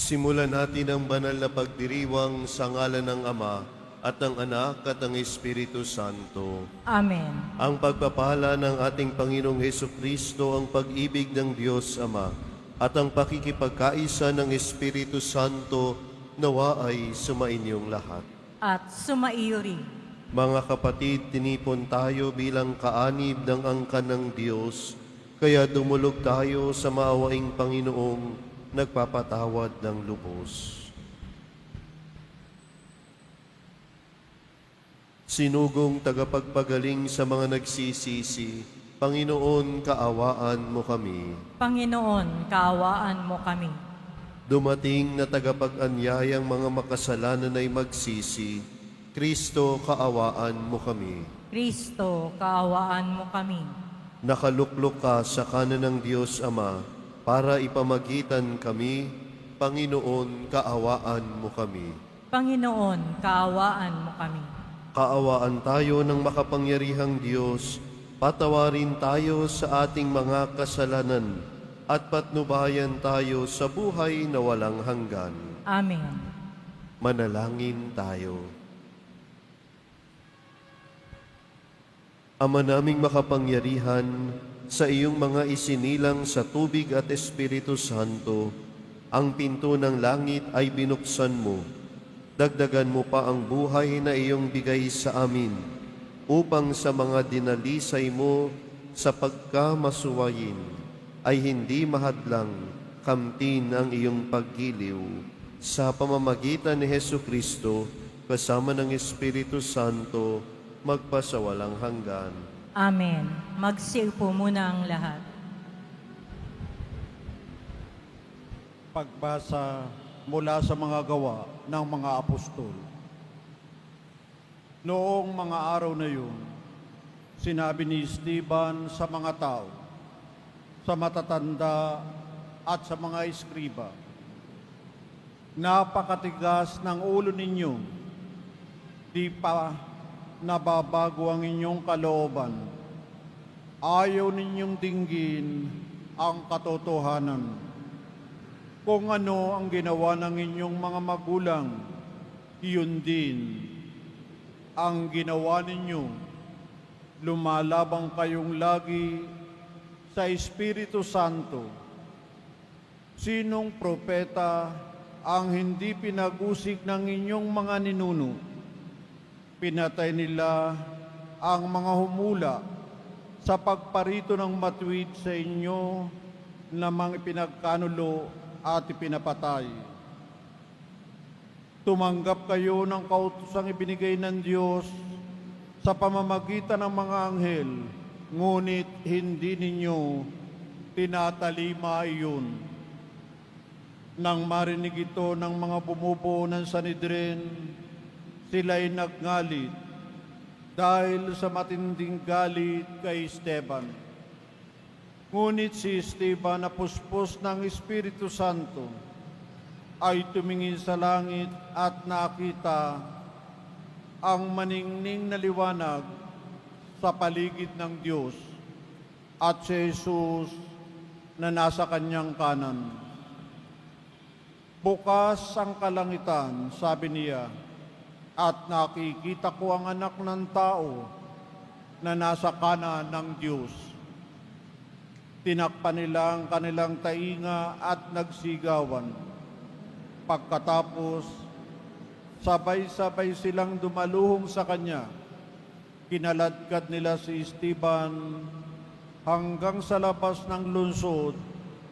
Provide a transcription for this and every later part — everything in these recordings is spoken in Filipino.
Simulan natin ang banal na pagdiriwang sa ngalan ng Ama at ng Anak at ng Espiritu Santo. Amen. Ang pagpapala ng ating Panginoong Hesukristo, ang pag-ibig ng Diyos Ama, at ang pakikipagkaisa ng Espiritu Santo nawa ay sumainyong lahat. At sumaiyo rin. Mga kapatid, tinipon tayo bilang kaanib ng angkan ng Diyos, kaya dumulog tayo sa maawaing Panginoong nagpapatawad ng lubos. Sinugong tagapagpagaling sa mga nagsisisi, Panginoon, kaawaan mo kami. Panginoon, kaawaan mo kami. Dumating na tagapag-anyayang mga makasalanan ay magsisi, Kristo, kaawaan mo kami. Kristo, kaawaan mo kami. Nakaluklok ka sa kanan ng Diyos Ama para ipamagitan kami, Panginoon, kaawaan mo kami. Panginoon, kaawaan mo kami. Kaawaan tayo ng makapangyarihang Diyos, patawarin tayo sa ating mga kasalanan at patnubayan tayo sa buhay na walang hanggan. Amen. Manalangin tayo. Ama naming makapangyarihan, sa iyong mga isinilang sa tubig at Espiritu Santo, ang pinto ng langit ay binuksan mo. Dagdagan mo pa ang buhay na iyong bigay sa amin, upang sa mga dinalisay mo sa pagkamasuwayin ay hindi mahadlang kamtin ang iyong paggiliw. Sa pamamagitan ni Hesukristo, kasama ng Espiritu Santo, magpasawalang hanggan. Amen. Magsiupo muna ang lahat. Pagbasa mula sa mga gawa ng mga apostol. Noong mga araw na yun, sinabi ni Esteban sa mga tao, sa matatanda at sa mga eskriba, napakatigas ng ulo ninyo, di pa nababago ang inyong kalooban. Ayaw ninyong dinggin ang katotohanan. Kung ano ang ginawa ng inyong mga magulang, iyon din ang ginawa ninyo. Lumalabang kayong lagi sa Espiritu Santo. Sinong propeta ang hindi pinag-usig ng inyong mga ninuno? Pinatay nila ang mga humula sa pagparito ng matuwid sa inyo na mga pinagkanulo at ipinapatay. Tumanggap kayo ng kautosang ibinigay ng Diyos sa pamamagitan ng mga anghel, ngunit hindi ninyo tinatalima iyon. Nang marinig ito ng mga bumubuo ng Sanhedrin, sila'y nagngalit dahil sa matinding galit kay Esteban. Ngunit si Esteban na puspos ng Espiritu Santo ay tumingin sa langit at nakita ang maningning na liwanag sa paligid ng Diyos at si Jesus na nasa kanyang kanan. Bukas ang kalangitan, sabi niya, at nakikita ko ang anak ng tao na nasa kanan ng Diyos. Tinakpan nila ang kanilang tainga at nagsigawan. Pagkatapos, sabay-sabay silang dumaluhong sa kanya. Kinaladkad nila si Esteban hanggang sa labas ng lungsod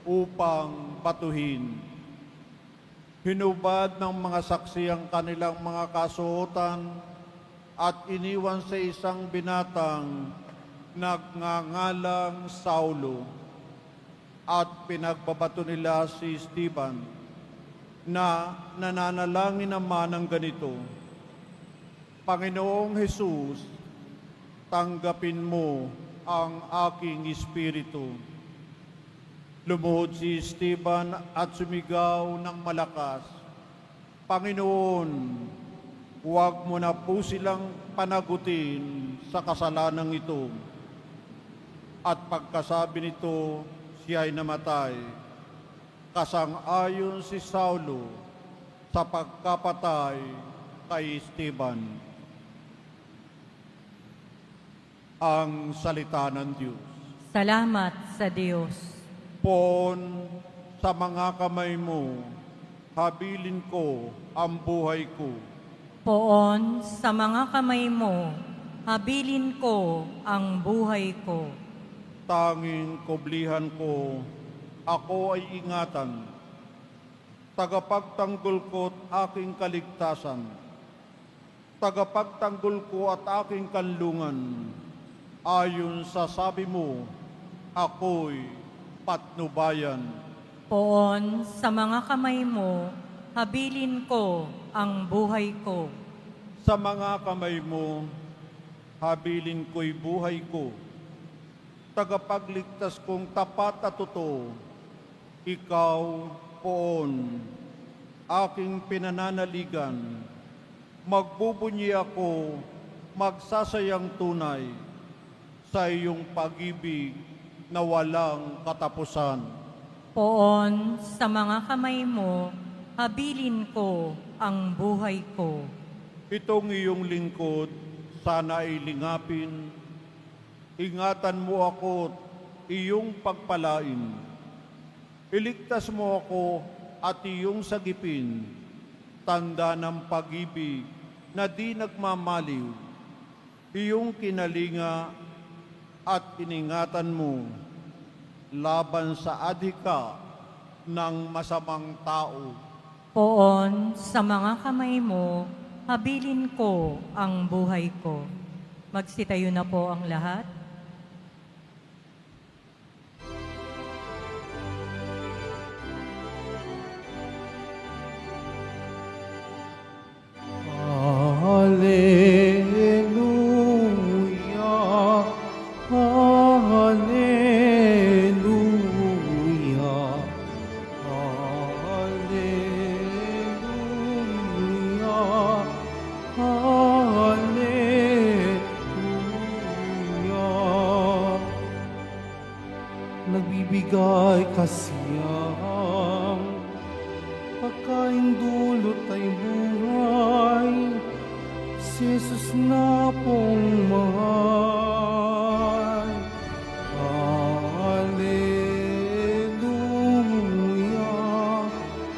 upang batuhin. Hinubad ng mga saksi ang kanilang mga kasuotan at iniwan sa isang binatang nagngangalang Saulo. At pinagbabato nila si Esteban na nananalangin naman ng ganito, Panginoong Jesus, tanggapin mo ang aking espiritu. Lumuhod si Esteban at sumigaw ng malakas, Panginoon, huwag mo na po silang panagutin sa kasalanang ito. At pagkasabi nito, siya ay namatay. kasang-ayon si Saulo sa pagkapatay kay Esteban. Ang salita ng Diyos. Salamat sa Diyos. Poon sa mga kamay mo, habilin ko ang buhay ko. Poon sa mga kamay mo, habilin ko ang buhay ko. Tanging kublihan ko, ako ay ingatan. Tagapagtanggol ko't aking kaligtasan. Tagapagtanggol ko at aking kanlungan. Ayon sa sabi mo, ako'y patnubayan. Poon sa mga kamay mo, habilin ko ang buhay ko. Sa mga kamay mo, habilin ko'y buhay ko. Tagapagligtas kong tapat at totoo. Ikaw, poon, aking pinananaligan. Magbubunyi ako, magsasayang tunay sa iyong pag-ibig na walang katapusan. Poon sa mga kamay mo, habilin ko ang buhay ko. Itong iyong lingkod, sana ay lingapin. Ingatan mo ako, iyong pagpalain. Iligtas mo ako at iyong sagipin. Tanda ng pag-ibig na di nagmamaliw. Iyong kinalinga at iningatan mo laban sa adhika ng masamang tao. Poon sa mga kamay mo, habilin ko ang buhay ko. Magsitayo na po ang lahat. Hallelujah, hallelujah, hallelujah, hallelujah. Nagbibigay kasiyang pagkain dulot ay buhay, si Jesus na pong mahal. Hallelujah,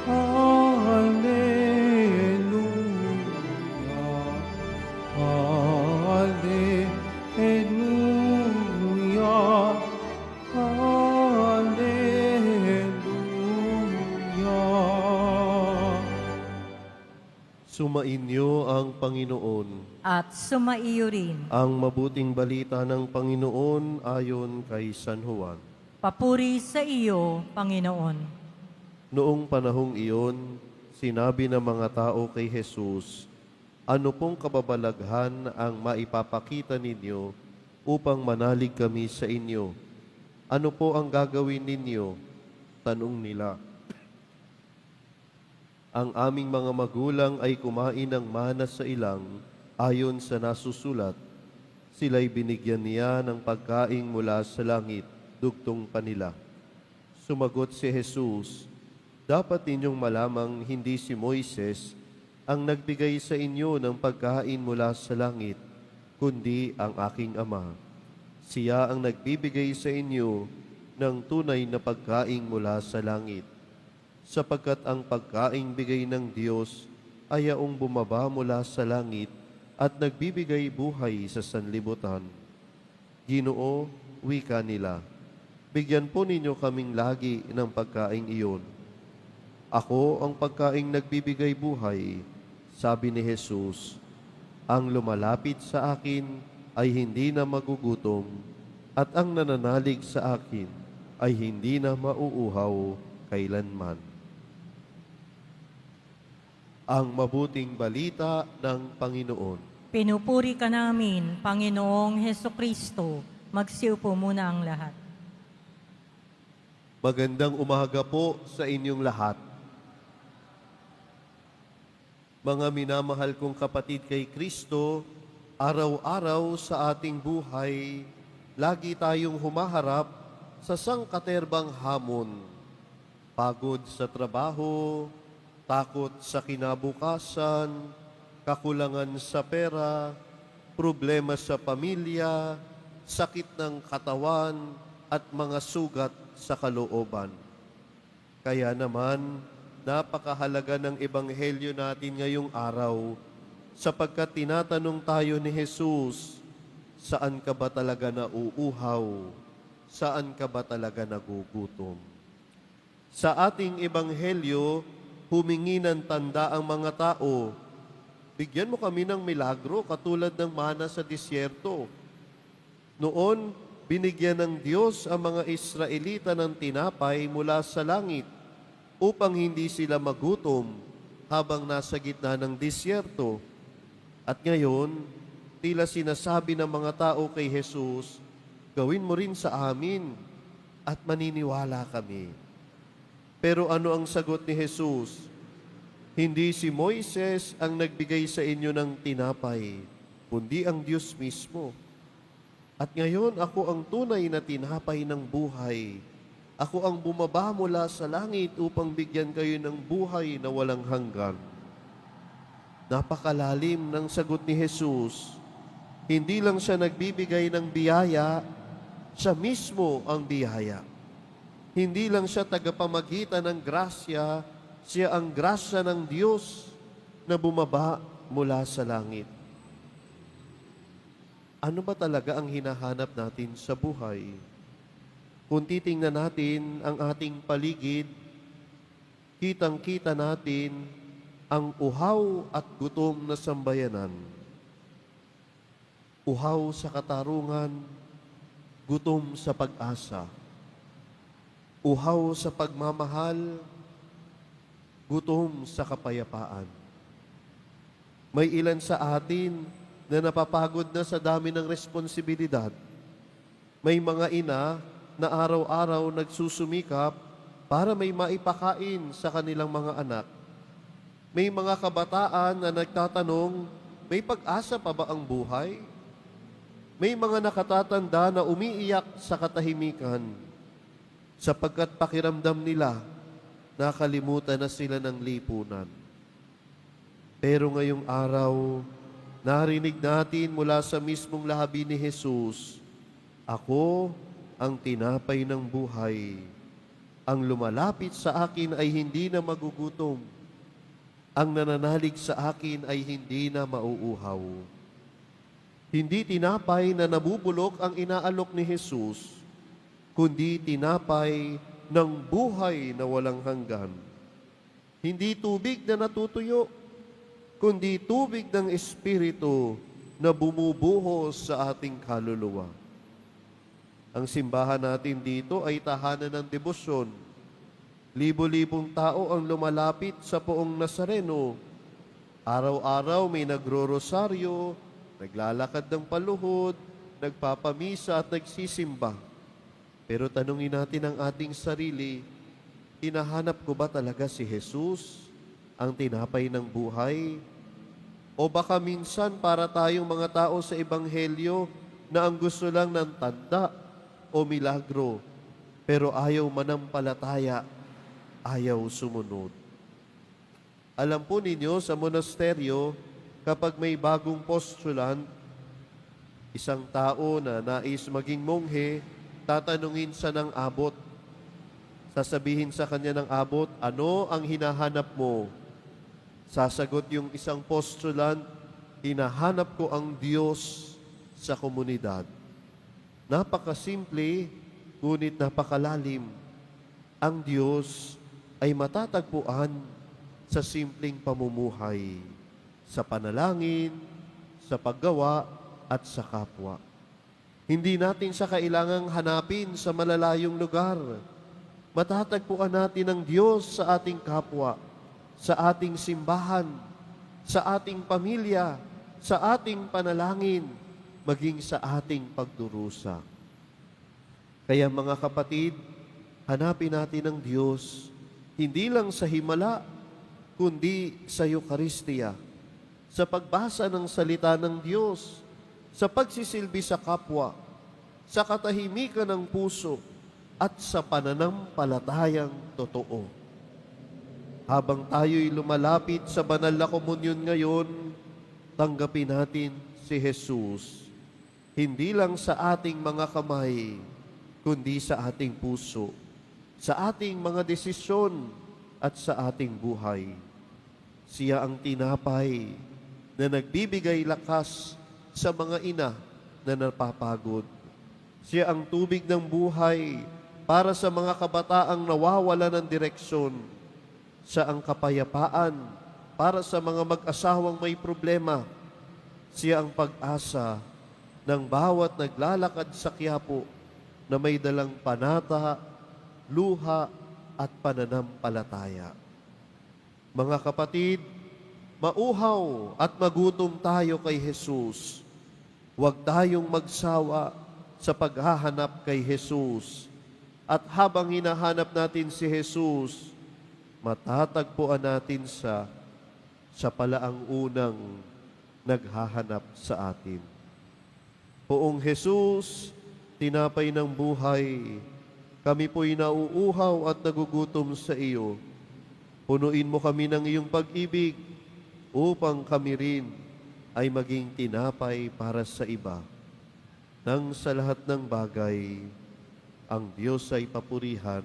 hallelujah, hallelujah, hallelujah. Sumainyo ang Panginoon. At sumaiyo rin. Ang mabuting balita ng Panginoon ayon kay San Juan. Papuri sa iyo, Panginoon. Noong panahong iyon, sinabi ng mga tao kay Jesus, "Ano pong kababalaghan ang maipapakita ninyo upang manalig kami sa inyo? Ano po ang gagawin ninyo?" Tanong nila. Ang aming mga magulang ay kumain ng mana sa ilang ayon sa nasusulat. Sila'y binigyan niya ng pagkain mula sa langit, dugtong pa nila. Sumagot si Jesus, "Dapat ninyong malamang hindi si Moises ang nagbigay sa inyo ng pagkain mula sa langit, kundi ang aking Ama. Siya ang nagbibigay sa inyo ng tunay na pagkain mula sa langit. Sapagkat ang pagkaing bigay ng Diyos ay yaong bumaba mula sa langit at nagbibigay buhay sa sanlibutan." "Ginoo," wika nila, "bigyan po ninyo kaming lagi ng pagkaing iyon." "Ako ang pagkaing nagbibigay buhay," sabi ni Jesus. "Ang lumalapit sa akin ay hindi na magugutom, at ang nananalig sa akin ay hindi na mauuhaw kailanman." Ang mabuting balita ng Panginoon. Pinupuri ka namin, Panginoong Hesukristo. Magsiupo muna ang lahat. Magandang umaga po sa inyong lahat. Mga minamahal kong kapatid kay Kristo, araw-araw sa ating buhay, lagi tayong humaharap sa sangkaterbang hamon. pagod sa trabaho, takot sa kinabukasan, kakulangan sa pera, problema sa pamilya, sakit ng katawan, at mga sugat sa kalooban. Kaya naman, napakahalaga ng ebanghelyo natin ngayong araw sapagkat tinatanong tayo ni Jesus, saan ka ba talaga nauuhaw? Saan ka ba talaga nagugutom? Sa ating ebanghelyo, humingi ng tanda ang mga tao. Bigyan mo kami ng milagro katulad ng mana sa disyerto. Noon, binigyan ng Diyos ang mga Israelita ng tinapay mula sa langit upang hindi sila magutom habang nasa gitna ng disyerto. At ngayon, tila sinasabi ng mga tao kay Jesus, gawin mo rin sa amin at maniniwala kami. Pero ano ang sagot ni Jesus? Hindi si Moises ang nagbigay sa inyo ng tinapay, kundi ang Diyos mismo. At ngayon ako ang tunay na tinapay ng buhay. Ako ang bumaba mula sa langit upang bigyan kayo ng buhay na walang hanggan. Napakalalim ng sagot ni Jesus. Hindi lang siya nagbibigay ng biyaya, siya mismo ang biyaya. Hindi lang siya tagapamagitan ng grasya, siya ang grasya ng Diyos na bumaba mula sa langit. Ano ba talaga ang hinahanap natin sa buhay? Kung titingnan natin ang ating paligid, kitang-kita natin ang uhaw at gutom na sambayanan. Uhaw sa katarungan, gutom sa pag-asa. Uhaw sa pagmamahal, gutom sa kapayapaan. May ilan sa atin na napapagod na sa dami ng responsibilidad. May mga ina na araw-araw nagsusumikap para may maipakain sa kanilang mga anak. May mga kabataan na nagtatanong, may pag-asa pa ba ang buhay? May mga nakatatanda na umiiyak sa katahimikan sapagkat pakiramdam nila nakalimutan na sila ng lipunan. Pero ngayong araw, narinig natin mula sa mismong labi ni Jesus, ako ang tinapay ng buhay. Ang lumalapit sa akin ay hindi na magugutom. Ang nananalig sa akin ay hindi na mauuhaw. Hindi tinapay na nabubulok ang inaalok ni Jesus, kundi tinapay ng buhay na walang hanggan. Hindi tubig na natutuyo, kundi tubig ng Espiritu na bumubuhos sa ating kaluluwa. Ang simbahan natin dito ay tahanan ng debosyon. Libo-libong tao ang lumalapit sa Poong Nazareno. Araw-araw may nagro-rosaryo, naglalakad ng paluhod, nagpapamisa at nagsisimba. Pero tanungin natin ang ating sarili, hinahanap ko ba talaga si Jesus, ang tinapay ng buhay? O baka minsan para tayong mga tao sa Ebanghelyo na ang gusto lang ng tanda o milagro, pero ayaw manampalataya, ayaw sumunod. Alam po ninyo, sa monasteryo, kapag may bagong postulant, isang tao na nais maging monghe, tatanungin siya ng abot. Sasabihin sa kanya ng abot, ano ang hinahanap mo? Sasagot yung isang postulant, hinahanap ko ang Diyos sa komunidad. Napakasimple, ngunit napakalalim. Ang Diyos ay matatagpuan sa simpleng pamumuhay, sa panalangin, sa paggawa, at sa kapwa. Hindi natin siya kailangang hanapin sa malalayong lugar. Matatagpuan natin ang Diyos sa ating kapwa, sa ating simbahan, sa ating pamilya, sa ating panalangin, maging sa ating pagdurusa. Kaya mga kapatid, hanapin natin ang Diyos, hindi lang sa himala, kundi sa Eucharistia, sa pagbasa ng salita ng Diyos, sa pagsisilbi sa kapwa, sa katahimikan ng puso, at sa pananampalatayang totoo. Habang tayo'y lumalapit sa banal na komunyon ngayon, tanggapin natin si Jesus, hindi lang sa ating mga kamay, kundi sa ating puso, sa ating mga desisyon at sa ating buhay. Siya ang tinapay na nagbibigay lakas sa mga ina na napapagod. Siya ang tubig ng buhay para sa mga kabataang nawawala ng direksyon. Siya ang kapayapaan para sa mga mag-asawang may problema. Siya ang pag-asa ng bawat naglalakad sa Quiapo na may dalang panata, luha at pananampalataya. Mga kapatid, mauhaw at magutom tayo kay Jesus. Huwag tayong magsawa sa paghahanap kay Jesus. At habang hinahanap natin si Jesus, matatagpuan natin sa pala ang unang naghahanap sa atin. Poong Jesus, tinapay ng buhay, kami po'y nauuhaw at nagugutom sa iyo. Punuin mo kami ng iyong pag-ibig upang kami rin ay maging tinapay para sa iba. Nang sa lahat ng bagay, ang Diyos ay papurihan.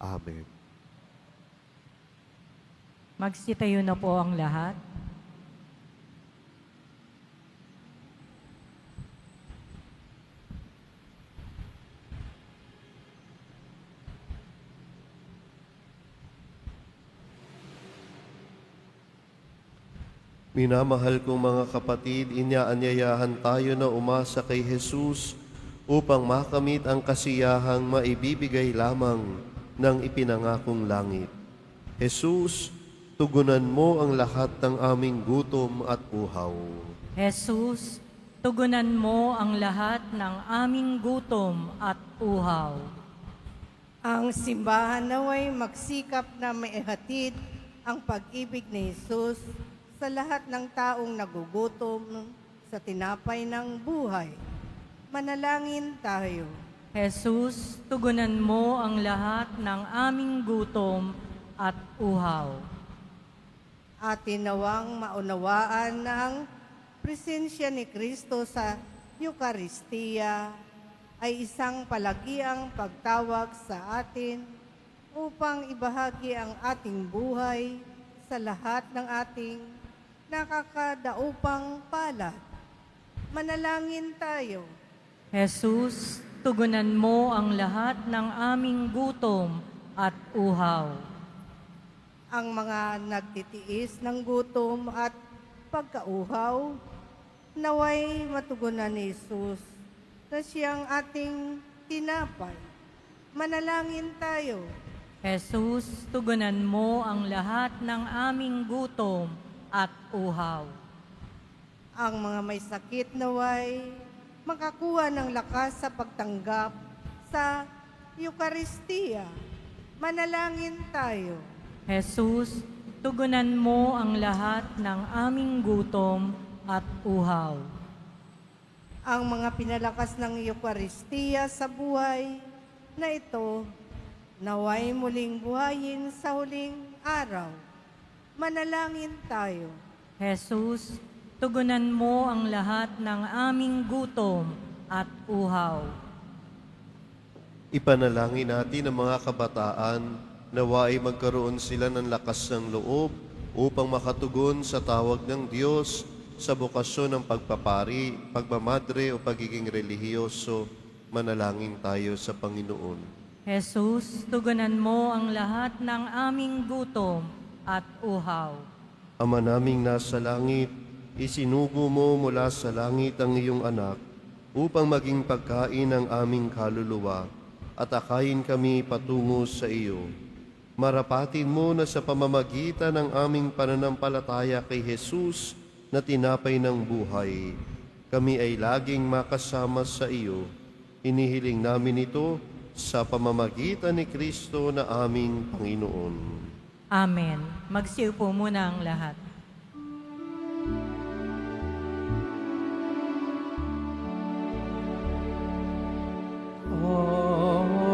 Amen. Magsitayo na po ang lahat. Minamahal kong mga kapatid, inyaanyayahan tayo na umasa kay Jesus upang makamit ang kasiyahang maibibigay lamang ng ipinangakong langit. Jesus, tugunan mo ang lahat ng aming gutom at uhaw. Jesus, tugunan mo ang lahat ng aming gutom at uhaw. Ang simbahan naway magsikap na maihatid ang pag-ibig ni Jesus sa lahat ng taong nagugutom sa tinapay ng buhay. Manalangin tayo. Jesus, tugunan mo ang lahat ng aming gutom at uhaw. Atin nawang maunawaan ng presensya ni Kristo sa Eukaristiya ay isang palagiang pagtawag sa atin upang ibahagi ang ating buhay sa lahat ng ating nakakadaupang palad. Manalangin tayo. Jesus, tugunan mo ang lahat ng aming gutom at uhaw. Ang mga nagtitiis ng gutom at pagkauhaw, naway matugunan ni Jesus na siyang ating tinapay. Manalangin tayo. Jesus, tugunan mo ang lahat ng aming gutom at uhaw. Ang mga may sakit naway makakuha ng lakas sa pagtanggap sa Eukaristiya. Manalangin tayo. Jesus, tugunan mo ang lahat ng aming gutom at uhaw. Ang mga pinalakas ng Eukaristiya sa buhay na ito, naway muling buhayin sa huling araw. Manalangin tayo. Jesus, tugunan mo ang lahat ng aming gutom at uhaw. Ipanalangin natin ang mga kabataan nawa ay magkaroon sila ng lakas ng loob upang makatugon sa tawag ng Diyos sa bokasyon ng pagpapari, pagmamadre o pagiging relihiyoso. Manalangin tayo sa Panginoon. Jesus, tugunan mo ang lahat ng aming gutom at uhaw. Ama naming nasa langit, isinugo mo mula sa langit ang iyong anak upang maging pagkain ng aming kaluluwa at akayin kami patungo sa iyo. Marapatin mo na sa pamamagitan ng aming pananampalataya kay Jesus na tinapay ng buhay, kami ay laging makasama sa iyo. Inihiling namin ito sa pamamagitan ni Kristo na aming Panginoon. Amen. Magsiupo muna ang lahat. Amen.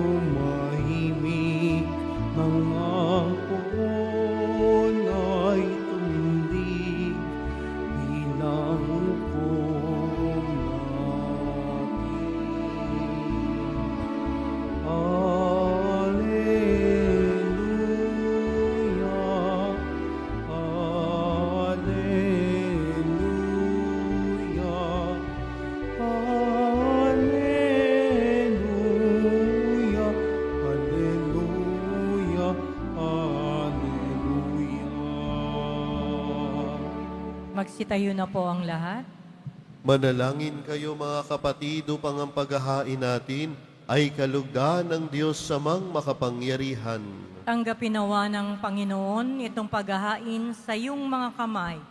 tumahimik, mga puon ay tumindig, bilang hukom natin. Alleluia, Alleluia, Alleluia, Alleluia, Alleluia. Magsitayo na po ang lahat. Manalangin kayo mga kapatid upang ang paghahain natin ay kalugdan ng Diyos samang makapangyarihan. Tanggapin nawa ng Panginoon itong paghahain sa iyong mga kamay,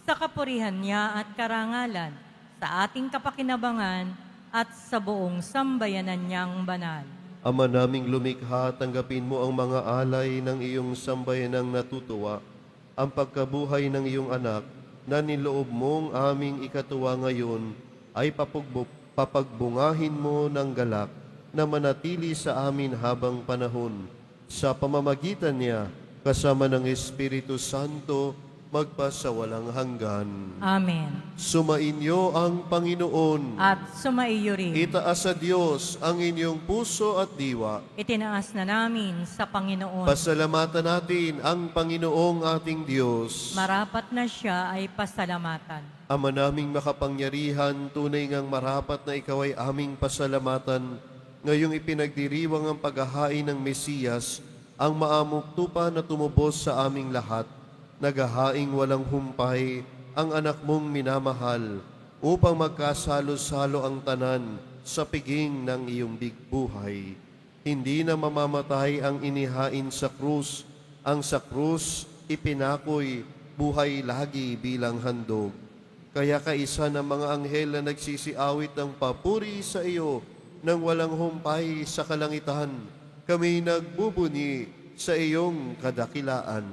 sa kapurihan niya at karangalan, sa ating kapakinabangan at sa buong sambayanan niyang banal. Ama naming lumikha, tanggapin mo ang mga alay ng iyong sambayanang natutuwa, ang pagkabuhay ng iyong anak na niloob mong aming ikatuwa ngayon ay papagbungahin mo ng galak na manatili sa amin habang panahon. Sa pamamagitan niya, kasama ng Espiritu Santo, magpasawalang hanggan. Amen. Sumainyo ang Panginoon. At sumaiyo rin. Itaas sa Diyos ang inyong puso at diwa. Itinaas na namin sa Panginoon. Pasalamatan natin ang Panginoong ating Diyos. Marapat na siya ay pasalamatan. Ama naming makapangyarihan, tunay ngang marapat na ikaw ay aming pasalamatan. Ngayong ipinagdiriwang ang paghahain ng Mesiyas, ang maamuktupa na tumubos sa aming lahat, naghahaing walang humpay ang anak mong minamahal, upang magkasalo-salo ang tanan sa piging ng iyong bigbuhay. Hindi na mamamatay ang inihain sa krus, ang sa krus ipinakoy buhay lagi bilang handog. Kaya kaisa ng mga anghel na nagsisiawit ng papuri sa iyo nang walang humpay sa kalangitan, kami nagbubuni sa iyong kadakilaan.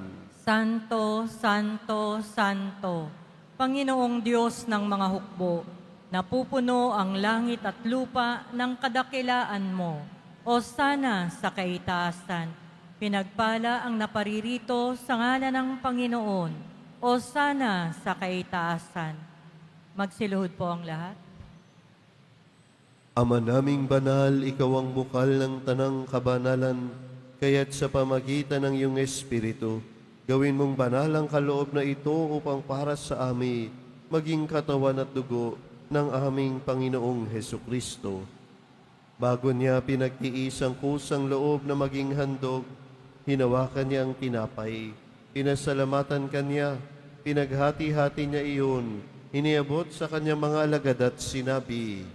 Santo, Santo, Santo, Panginoong Diyos ng mga hukbo, napupuno ang langit at lupa ng kadakilaan mo. O sana sa kaitaasan, pinagpala ang naparirito sa ngalan ng Panginoon. O sana sa kaitaasan. Magsiluhod po ang lahat. Ama naming banal, ikaw ang bukal ng tanang kabanalan, kaya't sa pamagitan ng iyong Espiritu, gawin mong banal ang kaloob na ito upang para sa amin maging katawan at dugo ng aming Panginoong Hesukristo. Bago niya pinagtiis ang kusang loob na maging handog, hinawakan niya ang tinapay, pinasalamatan kanya, pinaghati-hati niya iyon, iniabot sa kanyang mga alagad at sinabi,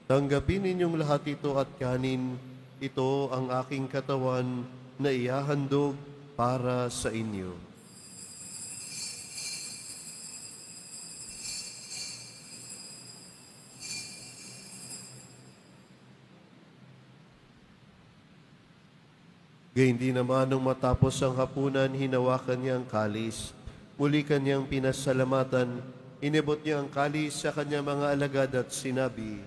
"Tanggapin ninyong lahat ito at kanin, ito ang aking katawan na ihahandog para sa inyo." Gayun din naman nung matapos ang hapunan, hinawakan niya ang kalis. Muli kanyang pinasalamatan, inibot niya ang kalis sa kanyang mga alagad at sinabi,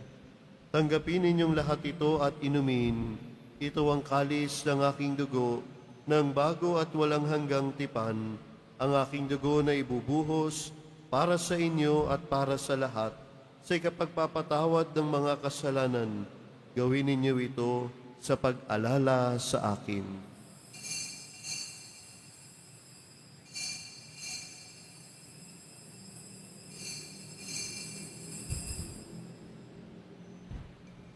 "Tanggapin ninyong lahat ito at inumin. Ito ang kalis ng aking dugo, ng bago at walang hanggang tipan, ang aking dugo na ibubuhos para sa inyo at para sa lahat, sa ikapagpapatawad ng mga kasalanan. Gawin ninyo ito sa pag-alala sa akin."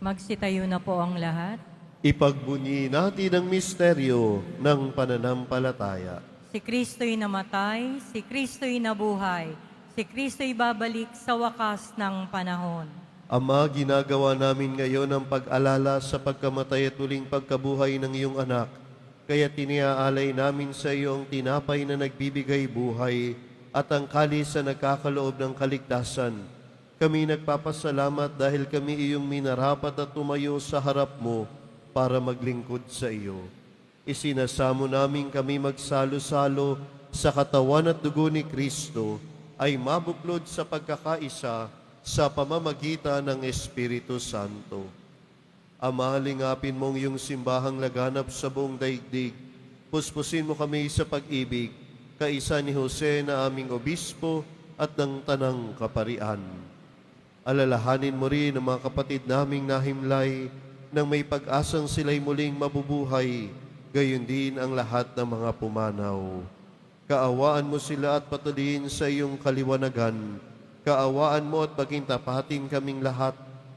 Magsitayo na po ang lahat. Ipagbunyi natin ang misteryo ng pananampalataya. Si Kristo'y namatay, si Kristo'y nabuhay, si Kristo'y babalik sa wakas ng panahon. Ama, ginagawa namin ngayon ang pag-alala sa pagkamatay at uling pagkabuhay ng iyong anak. Kaya tiniaalay namin sa iyo ang tinapay na nagbibigay buhay at ang kalis na nagkakaloob ng kaligtasan. Kami nagpapasalamat dahil kami iyong minarapat at tumayo sa harap mo para maglingkod sa iyo. Isinasamo namin kami magsalo-salo sa katawan at dugo ni Kristo ay mabuklod sa pagkakaisa sa pamamagitan ng Espiritu Santo. Ama, lingapin mong iyong simbahang laganap sa buong daigdig. Puspusin mo kami sa pag-ibig, kaisa ni Jose na aming obispo at ng tanang kaparian. Alalahanin mo rin ang mga kapatid naming nahimlay nang may pag-asang sila'y muling mabubuhay, gayon din ang lahat ng mga pumanaw. Kaawaan mo sila at patuloyin sa iyong kaliwanagan. Kaawaan mo at maging tapatin kaming lahat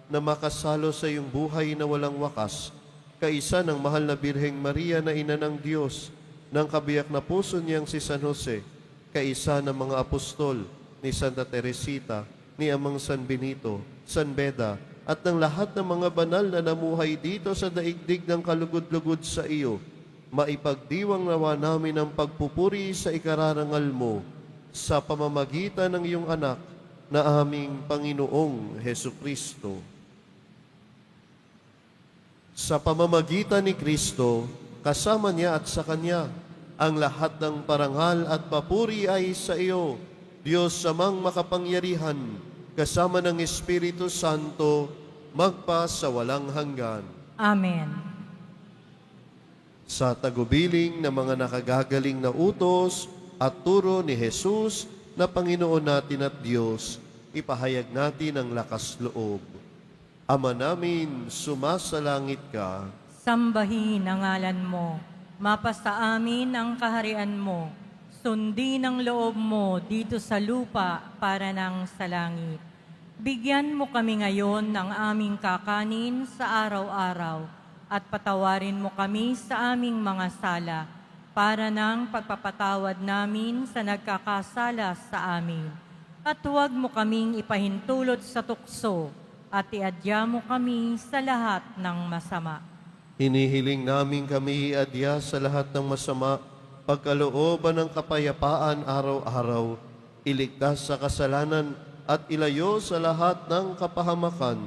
na makasalo sa iyong buhay na walang wakas, kaisa ng mahal na Birheng Maria na ina ng Diyos, ng kabiyak na puso niyang si San Jose, kaisa ng mga apostol ni Santa Teresita, ni Amang San Benito, San Beda, at ng lahat ng mga banal na namuhay dito sa daigdig ng kalugod-lugod sa iyo, maipagdiwang nawa namin ang pagpupuri sa ikararangal mo sa pamamagitan ng iyong anak na aming Panginoong Hesukristo. Sa pamamagitan ni Kristo, kasama niya at sa Kanya, ang lahat ng parangal at papuri ay sa iyo, Diyos Amang makapangyarihan, kasama ng Espiritu Santo, magpa sa walang hanggan. Amen. Sa tagubiling ng mga nakagagaling na utos at turo ni Jesus na Panginoon natin at Diyos, ipahayag natin ang lakas loob. Ama namin, sumasalangit ka. Sambahin ang ngalan mo. Mapasa amin ang kaharian mo. Sundin ang loob mo dito sa lupa para nang sa langit. Bigyan mo kami ngayon ng aming kakanin sa araw-araw at patawarin mo kami sa aming mga sala para nang pagpapatawad namin sa nagkakasala sa amin. At huwag mo kaming ipahintulot sa tukso at iadya mo kami sa lahat ng masama. Hinihiling namin kami iadya sa lahat ng masama, pagkalooban ng kapayapaan araw-araw, iligtas sa kasalanan at ilayo sa lahat ng kapahamakan,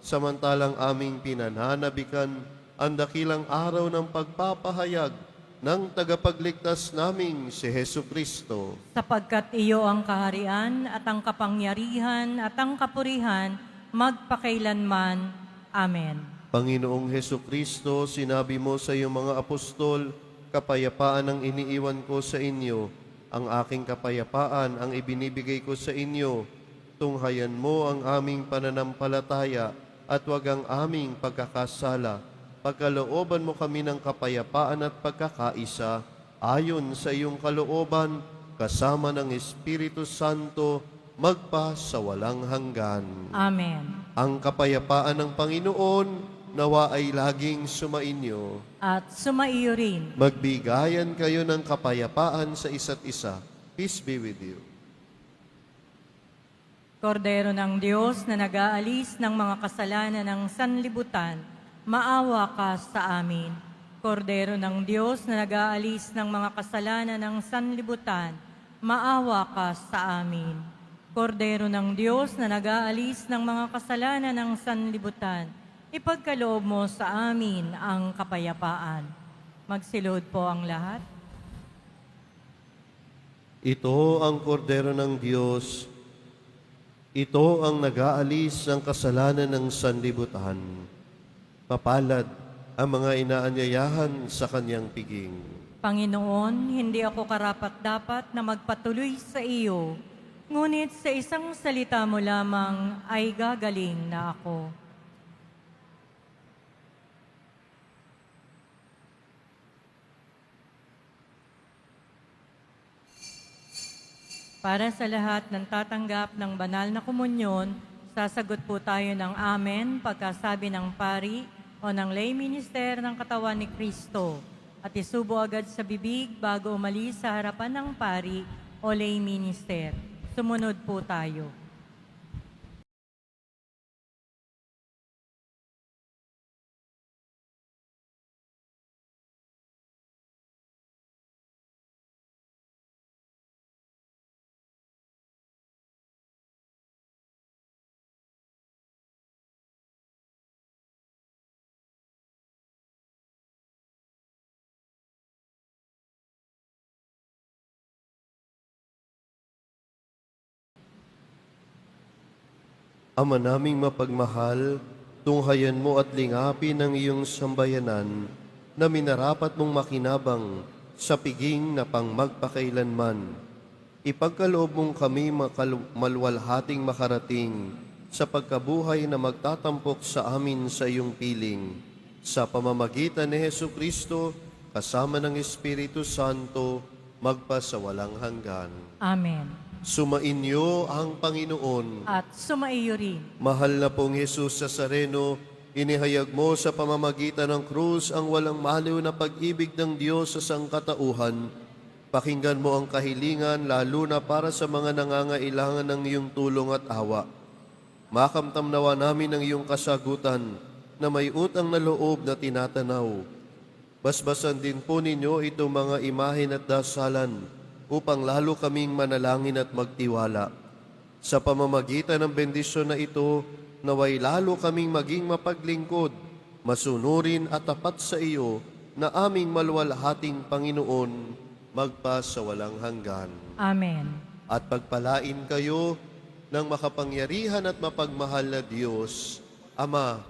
samantalang aming pinananabikan ang dakilang araw ng pagpapahayag ng tagapagligtas naming si Hesukristo. Sapagkat iyo ang kaharian at ang kapangyarihan at ang kapurihan magpakailanman. Amen. Panginoong Hesukristo, sinabi mo sa iyong mga apostol, kapayapaan ang iniiwan ko sa inyo, ang aking kapayapaan ang ibinibigay ko sa inyo. Tunghayan mo ang aming pananampalataya at wag ang aming pagkakasala. Pagkalooban mo kami ng kapayapaan at pagkakaisa, ayon sa iyong kalooban, kasama ng Espiritu Santo, magpa sa walang hanggan. Amen. Ang kapayapaan ng Panginoon, nawa ay laging sumainyo. At sumaiyo rin. Magbigayan kayo ng kapayapaan sa isa't isa. Peace be with you. Kordero ng Diyos na nag-aalis ng mga kasalanan ng sanlibutan, maawa ka sa amin. Kordero ng Diyos na nag-aalis ng mga kasalanan ng sanlibutan, maawa ka sa amin. Kordero ng Diyos na nag-aalis ng mga kasalanan ng sanlibutan, ipagkaloob mo sa amin ang kapayapaan. Magsilod po ang lahat. Ito ang kordero ng Diyos. Ito ang nag-aalis ng kasalanan ng sanlibutan. Mapalad ang mga inaanyayahan sa kanyang piging. Panginoon, hindi ako karapat-dapat na magpatuloy sa iyo, ngunit sa isang salita mo lamang ay gagaling na ako. Para sa lahat ng tatanggap ng banal na komunyon, sasagot po tayo ng amen pagkasabi ng pari o ng lay minister ng katawan ni Kristo at isubo agad sa bibig bago umalis sa harapan ng pari o lay minister. Sumunod po tayo. Ama naming mapagmahal, Tunghayan mo at lingapin ang iyong sambayanan na minarapat mong makinabang sa piging na pang magpakailanman. Ipagkaloob mong kami malwalhating makarating sa pagkabuhay na magtatampok sa amin sa iyong piling. Sa pamamagitan ni Jesucristo, kasama ng Espiritu Santo, magpasawalang hanggan. Amen. Sumainyo ang Panginoon. At sumaiyo rin. Mahal na pong Jesus Nazareno, inihayag mo sa pamamagitan ng krus ang walang maliw na pag-ibig ng Diyos sa sangkatauhan. Pakinggan mo ang kahilingan lalo na para sa mga nangangailangan ng iyong tulong at awa. Makamtam nawa namin ang iyong kasagutan na may utang na loob na tinatanaw. Basbasan din po ninyo itong mga imahen at dasalan upang lalo kaming manalangin at magtiwala. Sa pamamagitan ng bendisyon na ito, naway lalo kaming maging mapaglingkod, masunurin at tapat sa iyo na aming malwalhating Panginoon, magpasawalang hanggan. Amen. At pagpalain kayo ng makapangyarihan at mapagmahal na Diyos, Ama,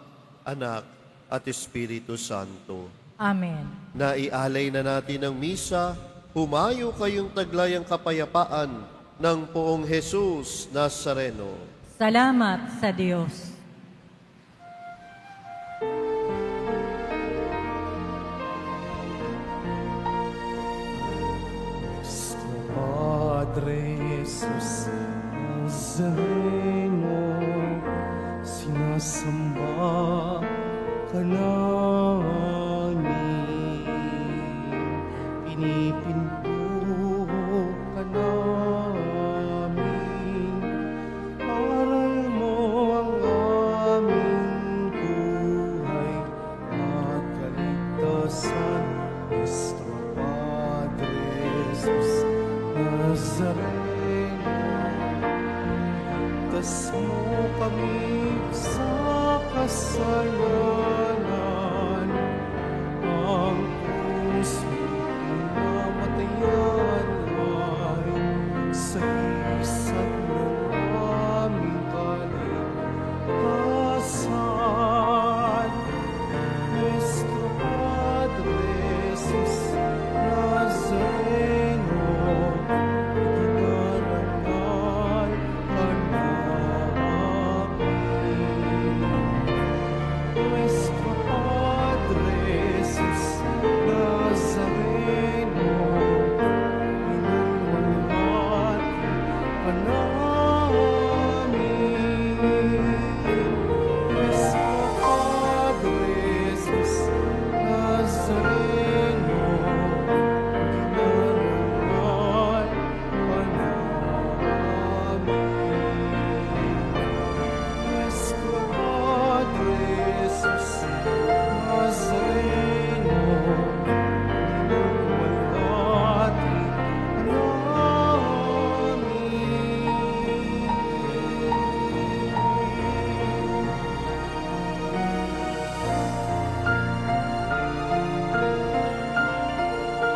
Anak, at Espiritu Santo. Amen. Naialay na natin ang misa, humayo kayong taglayang kapayapaan ng poong Jesus Nazareno. Salamat sa Diyos. Padre Jesus Nazareno, sinasamba ka namin, pinipinto ka namin, aral mo ang aming buhay at kaligtasan, Nuestro Padre Jesus Nazareno. Tas mo kami sa kasalanan,